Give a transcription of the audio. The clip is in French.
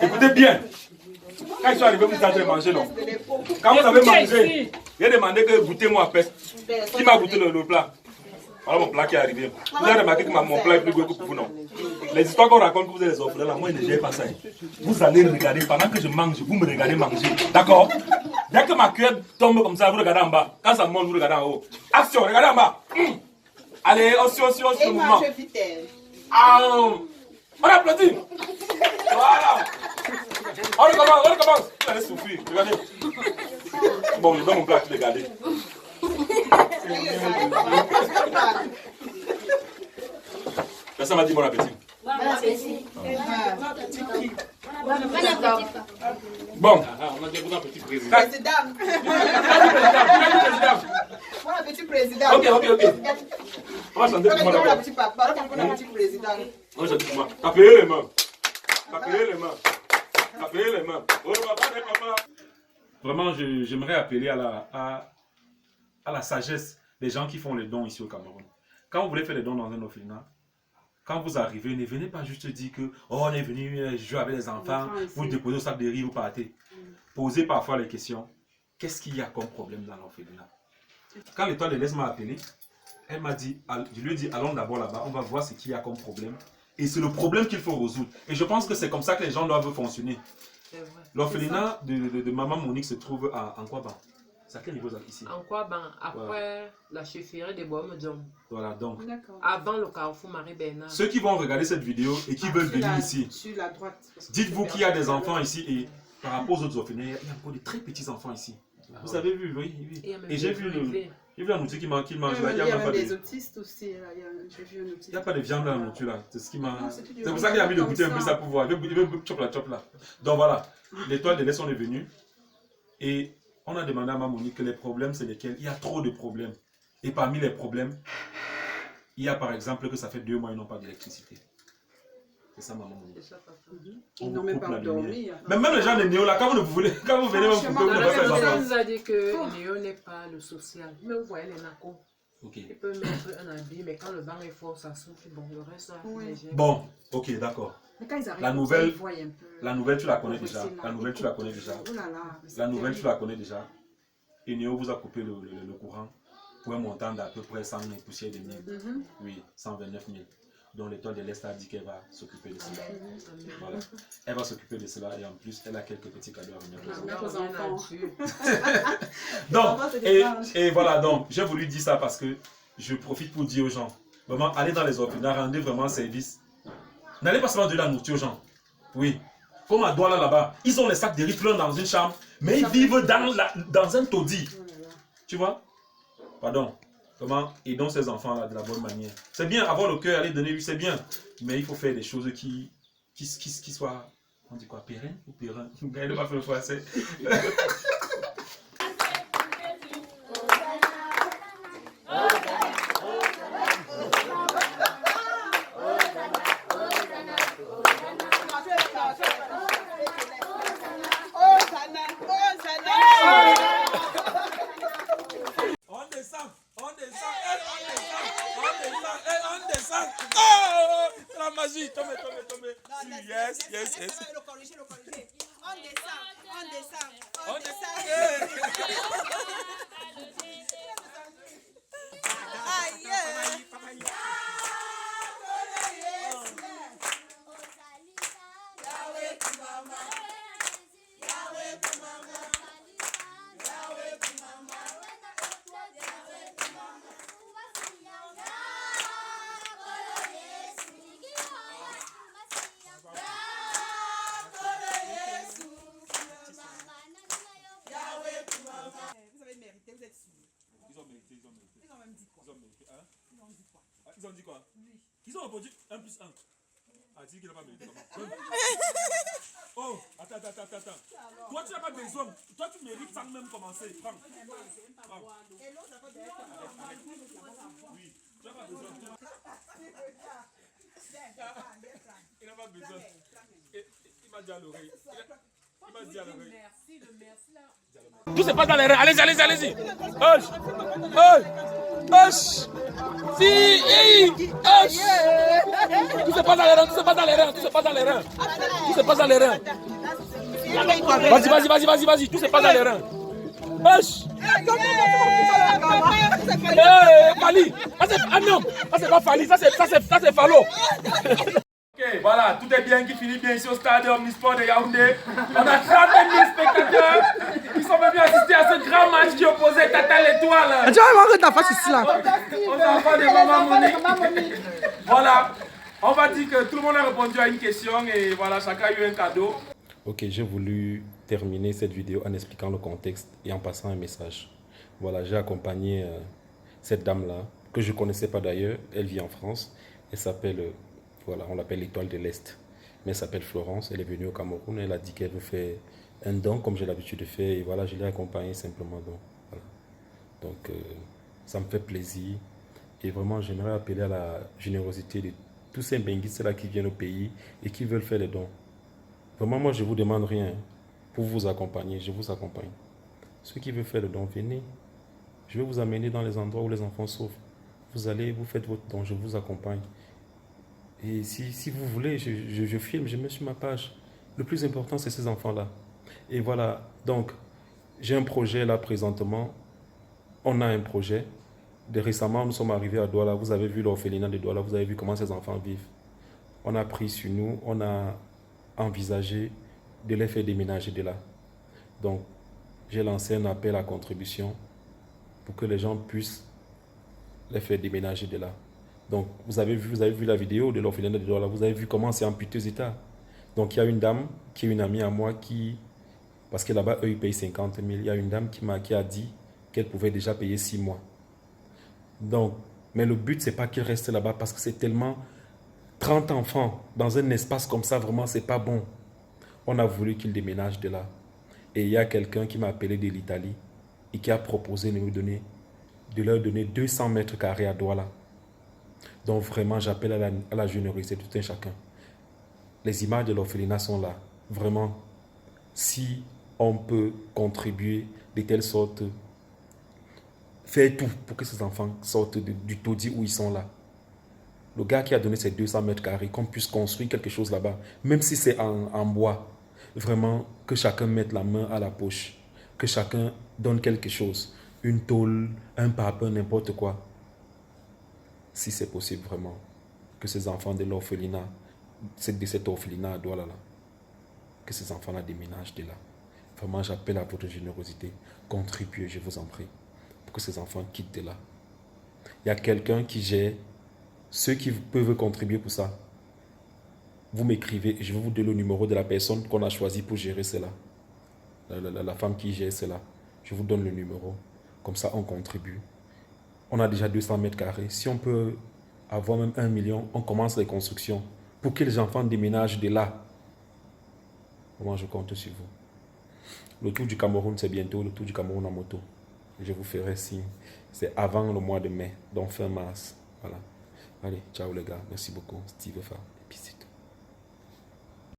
Écoutez bien. Quand ils sont arrivés, vous êtes en train de manger, non? Quand vous avez mangé, il a demandé que goûtez-moi à peste. Qui m'a goûté le plat? Voilà mon plat qui est arrivé. Vous avez remarqué que mon plat est plus gros que pour vous, non? Les histoires qu'on raconte que vous êtes les orphelins, là, moi, je ne gère pas ça. Vous allez regarder, pendant que je mange, vous me regardez manger. D'accord? Dès que ma cuillère tombe comme ça, vous regardez en bas. Quand ça monte, vous regardez en haut. Action, regardez en bas. Allez, aussi, le mouvement. On applaudit. Voilà. On recommence. Vous allez souffrir. Regardez. Bon, je donne mon plat à tous les garder. Personne m'a dit bon appétit. Bon appétit. Bon. On a dit bon appétit, président. Président. Bon appétit, président. Ok. On va chanter pour moi Bon d'abord. appétit, papa. Bon appétit, président. On va chanter pour moi. Tapez les mains. Oh, papa. Vraiment, j'aimerais appeler à la sagesse des gens qui font les dons ici au Cameroun. Quand vous voulez faire les dons dans un orphelinat, quand vous arrivez, ne venez pas juste dire que on est venu jouer avec les enfants, vous déposez au sac de riz, vous partez. Posez parfois les questions. Qu'est-ce qu'il y a comme problème dans l'orphelinat? Quand l'étoile de l'Est m'a appelé, elle m'a dit, je lui ai dit, allons d'abord là-bas, on va voir ce qu'il y a comme problème. Et c'est le problème qu'il faut résoudre. Et je pense que c'est comme ça que les gens doivent fonctionner. L'orphelinat de Maman Monique se trouve en quoi bas? C'est à quel niveau ici? En quoi après la chefferie de Bois-Medjom. Voilà, donc. Avant le carrefour Marie-Bernard. Ceux qui vont regarder cette vidéo et qui veulent venir ici, Sur la droite. dites-vous qu'il y a des enfants ici et par rapport aux autres orphelinats, il y a encore de très petits enfants ici. Vous avez vu, oui. Et j'ai vu la nourriture qui mange là. Il y a même des autistes aussi. J'ai vu un autiste. Il n'y a pas de viande dans la nourriture là. C'est ce qui m'a. C'est pour ça qu'il a mis le goûter un peu ça pour voir. Il veut chop là. Donc voilà, l'étoile de l'Est on est venu et on a demandé à Maman Monique que les problèmes c'est lesquels. Il y a trop de problèmes. Et parmi les problèmes, il y a par exemple que ça fait 2 mois ils n'ont pas d'électricité. C'est ça Maman Monique. Ils n'ont même pas dormi. Mais même les gens de Néo là, quand vous venez même vous pouvez vous faire ça. On nous a dit que Néo n'est pas le social. Mais vous voyez les nacos. Okay. Il peut mettre un habit, mais quand le banc est fort, ça souffle. Bon, le reste, ça fait bon, ok, d'accord. La nouvelle, tu la connais déjà. Et Néo vous a coupé le courant pour un montant d'à peu près 100 000 poussières de mille. Oui, 129 000. Donc l'étoile de l'Est a dit qu'elle va s'occuper de cela. Voilà. Elle va s'occuper de cela et en plus, elle a quelques petits cadeaux à venir aux enfants. Donc, et voilà, donc, j'ai voulu dire ça parce que je profite pour dire aux gens, vraiment, allez dans les orphelinats, rendez vraiment service. N'allez pas seulement donner la nourriture aux gens. Oui. Comme à Douala là-bas, ils ont les sacs de riz pleins dans une chambre, mais ils vivent dans un taudis. Tu vois? Pardon. Comment aidons ces enfants-là de la bonne manière. C'est bien, avoir le cœur, aller donner lui, c'est bien. Mais il faut faire des choses qui soient, on dit quoi, pérennes ou pérennes? Il ne pas faire le français. Yes. Le corriger. On descend. Ils ont dit quoi? Ils ont répondu 1 plus 1. Ah, dis qu'il n'a pas mérité comment? Oh, attends. Toi, tu n'as pas besoin. Toi, tu mérites sans même commencer. Prends. Oui, tu n'as pas besoin. Il n'a pas besoin. Il m'a dit à l'oreille. Tout se passe dans les reins. Allez-y, allez-y, allez-y. Hush. Hush. Hush. Si. Hey. Hush. Tout se passe dans les reins. Tout se passe dans les reins. Tout se passe dans les reins. Tout se passe dans les reins. Vas-y, vas-y, vas-y, vas-y, vas-y. Tout se passe dans les reins. Hush. Fali. Ah non. Ça c'est pas Fali. Ça c'est Falo. Ok, voilà, tout est bien qui finit bien ici au stade Omnisport de Yaoundé. On a 30 000 spectateurs qui sont venus assister à ce grand match qui opposait Tata l'Étoile. Tu vas voir ta face ici là. Aux enfants de Maman Monique. Voilà, on va dire que tout le monde a répondu à une question et voilà, chacun a eu un cadeau. Ok, j'ai voulu terminer cette vidéo en expliquant le contexte et en passant un message. Voilà, j'ai accompagné cette dame-là, que je ne connaissais pas d'ailleurs. Elle vit en France. Elle s'appelle... Voilà, on l'appelle l'Étoile de l'Est. Mais elle s'appelle Florence, elle est venue au Cameroun, elle a dit qu'elle veut faire un don comme j'ai l'habitude de faire. Et voilà, je l'ai accompagnée simplement. Donc, ça me fait plaisir. Et vraiment, j'aimerais appeler à la générosité de tous ces benguistes-là qui viennent au pays et qui veulent faire des dons. Vraiment, moi, je ne vous demande rien pour vous accompagner, je vous accompagne. Ceux qui veulent faire des dons, venez. Je vais vous amener dans les endroits où les enfants souffrent. Vous allez, vous faites votre don, je vous accompagne. Et si vous voulez, je filme, je mets sur ma page. Le plus important, c'est ces enfants-là. Et voilà, donc, j'ai un projet là présentement. On a un projet. Récemment, nous sommes arrivés à Douala. Vous avez vu l'orphelinat de Douala, vous avez vu comment ces enfants vivent. On a pris sur nous, on a envisagé de les faire déménager de là. Donc, j'ai lancé un appel à contribution pour que les gens puissent les faire déménager de là. Donc, vous avez vu la vidéo de l'orphelinat de Douala, vous avez vu comment c'est en piteux état. Donc, il y a une dame qui est une amie à moi qui, parce que là-bas, eux, ils payent 50 000. Il y a une dame qui a dit qu'elle pouvait déjà payer 6 mois. Donc, mais le but, c'est pas qu'ils restent là-bas parce que c'est tellement 30 enfants dans un espace comme ça, vraiment, c'est pas bon. On a voulu qu'ils déménagent de là. Et il y a quelqu'un qui m'a appelé de l'Italie et qui a proposé de leur donner 200 mètres carrés à Douala. Donc vraiment, j'appelle à la générosité de tout un chacun. Les images de l'orphelinat sont là. Vraiment, si on peut contribuer de telle sorte, faire tout pour que ces enfants sortent du taudis où ils sont là. Le gars qui a donné ces 200 mètres carrés, qu'on puisse construire quelque chose là-bas, même si c'est en bois, vraiment que chacun mette la main à la poche, que chacun donne quelque chose, une tôle, un papier, n'importe quoi. Si c'est possible vraiment, que ces enfants de l'orphelinat, de cet orphelinat à Douala là, que ces enfants-là déménagent de là. Vraiment, j'appelle à votre générosité. Contribuez, je vous en prie, pour que ces enfants quittent de là. Il y a quelqu'un qui gère, ceux qui peuvent contribuer pour ça. Vous m'écrivez et je vais vous donner le numéro de la personne qu'on a choisi pour gérer cela. La femme qui gère cela. Je vous donne le numéro. Comme ça, on contribue. On a déjà 200 mètres carrés. Si on peut avoir même 1 million, on commence les constructions pour que les enfants déménagent de là. Moi, je compte sur vous. Le tour du Cameroun, c'est bientôt le tour du Cameroun en moto. Je vous ferai signe. C'est avant le mois de mai, donc fin mars. Voilà. Allez, ciao les gars. Merci beaucoup. Steve Fa. Et puis